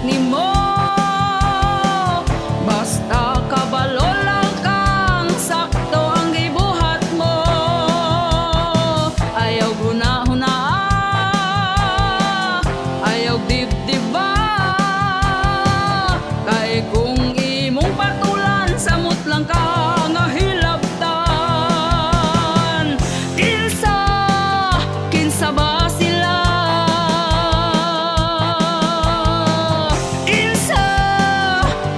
nimo. Basta kabalo lang kang sakto ang gibuhat mo. Ayaw guna-huna, ayaw dibdiba. Kay kung imong patulan, samot lang ka nga hilabtan. Kinsa ba sila?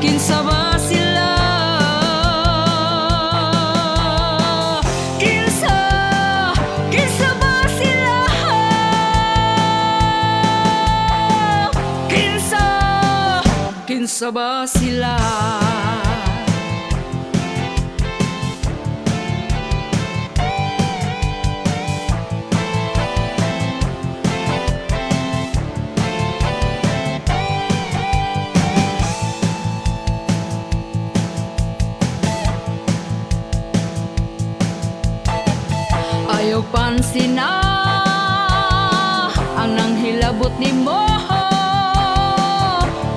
Kinsa ba sila? Kinsa ba sila? Kinsa ba sila? Ayaw pansina ang nanghilabot nimo.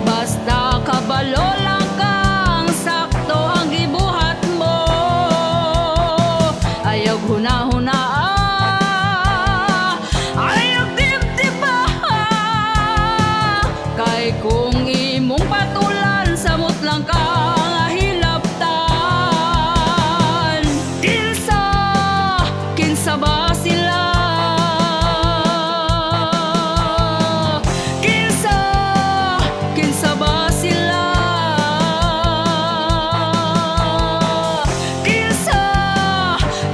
Basta kabalo lang kang sakto ang gibuhat mo. Ayaw huna-huna, ayaw dibdiba. Kay kung imong patulan, samot lang ka nga hilabtan. Kinsa ba sila? Kinsa ba sila?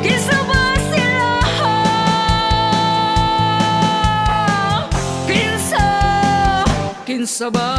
Kinsa ba sila? Kinsa ba